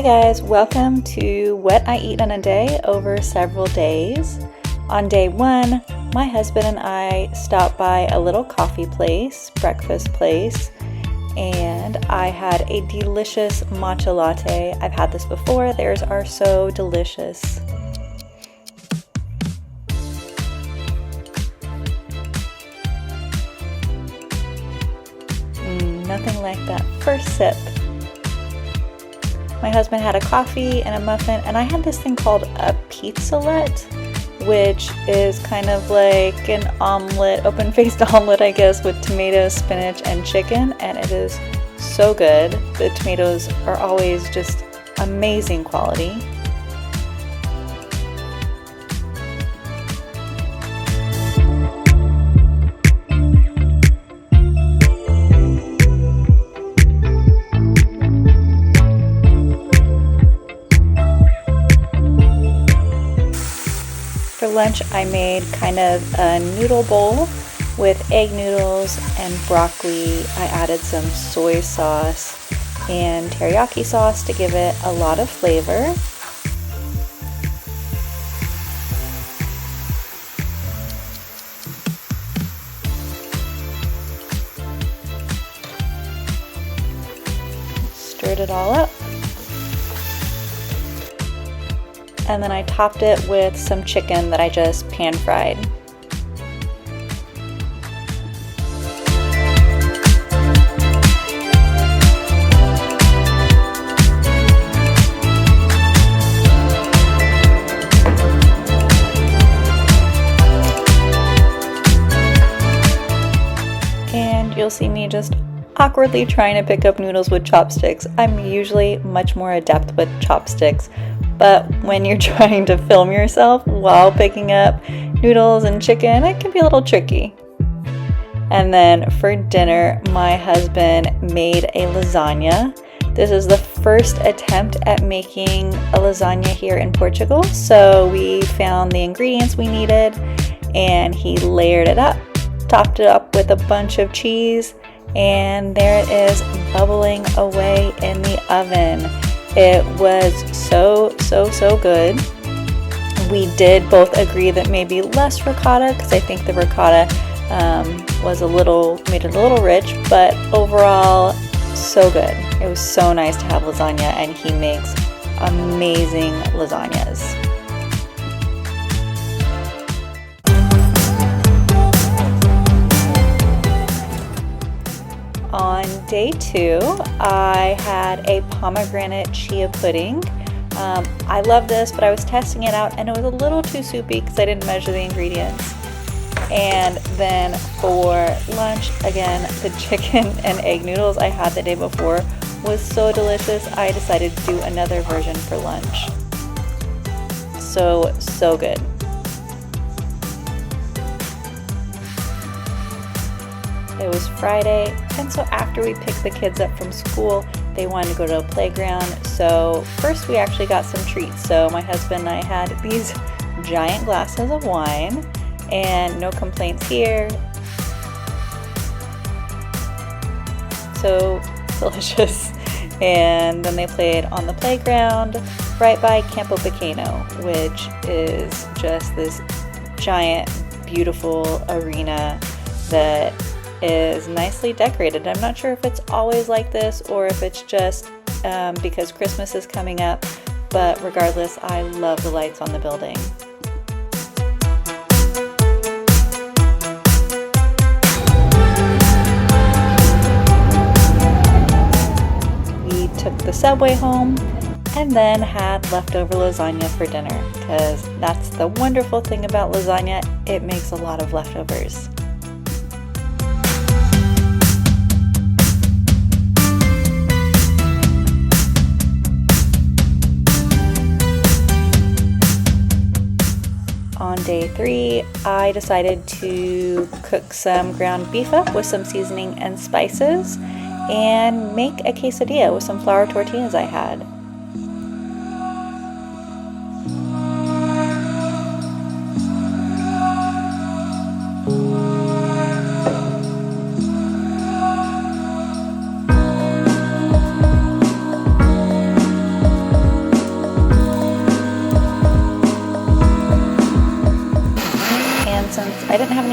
guys, welcome to What I Eat in a Day over several days. On day one, my husband and I stopped by a little coffee place, breakfast place, and I had a delicious matcha latte. I've had this before, theirs are so delicious. Nothing like that first sip. My husband had a coffee and a muffin, and I had this thing called a pizzalette, which is kind of like an omelet, open-faced omelet, I guess, with tomatoes, spinach, and chicken, and it is so good. The tomatoes are always just amazing quality. For lunch, I made kind of a noodle bowl with egg noodles and broccoli. I added some soy sauce and teriyaki sauce to give it a lot of flavor. Stirred it all up. And then I topped it with some chicken that I just pan fried. And you'll see me just awkwardly trying to pick up noodles with chopsticks. I'm usually much more adept with chopsticks, but when you're trying to film yourself while picking up noodles and chicken, it can be a little tricky. And then for dinner, my husband made a lasagna. This is the first attempt at making a lasagna here in Portugal. So we found the ingredients we needed and he layered it up, topped it up with a bunch of cheese, and there it is bubbling away in the oven. It was so good. We did both agree that maybe less ricotta, because I think the ricotta made it a little rich, but overall so good. It was so nice to have lasagna, and he makes amazing lasagnas. On day two, I had a pomegranate chia pudding. I love this, but I was testing it out and it was a little too soupy because I didn't measure the ingredients. And then for lunch, again, the chicken and egg noodles I had the day before was so delicious, I decided to do another version for lunch. So good. It was Friday, and so after we picked the kids up from school, they wanted to go to a playground. So first we actually got some treats. So my husband and I had these giant glasses of wine, and no complaints here. So delicious. And then they played on the playground right by Campo Pequeno, which is just this giant, beautiful arena that is nicely decorated. I'm not sure if it's always like this or if it's just because Christmas is coming up, but regardless, I love the lights on the building. We took the subway home and then had leftover lasagna for dinner, because that's the wonderful thing about lasagna, it makes a lot of leftovers. On day three, I decided to cook some ground beef up with some seasoning and spices and make a quesadilla with some flour tortillas I had.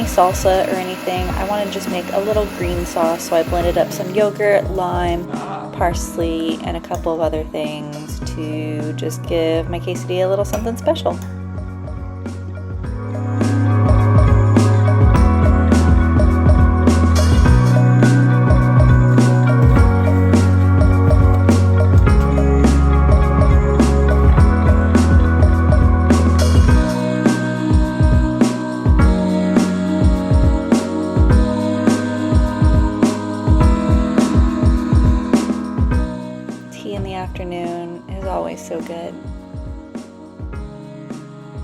any salsa or anything. I want to just make a little green sauce, so I blended up some yogurt, lime, parsley, and a couple of other things to just give my quesadilla a little something special. Afternoon is always so good.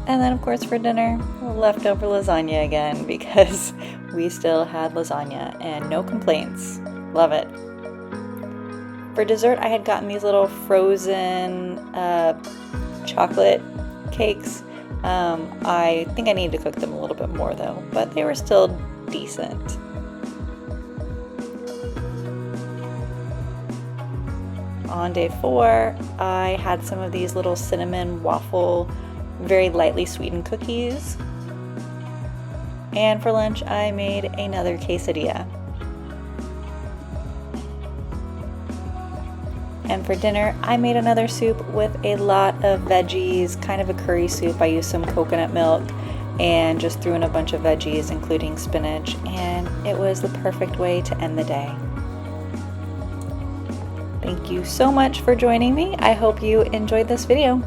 And then of course for dinner, leftover lasagna again, because we still had lasagna and no complaints. Love it. For dessert, I had gotten these little frozen chocolate cakes. I think I need to cook them a little bit more though, but they were still decent. On day 4, I had some of these little cinnamon waffle, very lightly sweetened cookies. And for lunch, I made another quesadilla. And for dinner, I made another soup with a lot of veggies, kind of a curry soup. I used some coconut milk and just threw in a bunch of veggies, including spinach, and it was the perfect way to end the day. Thank you so much for joining me. I hope you enjoyed this video.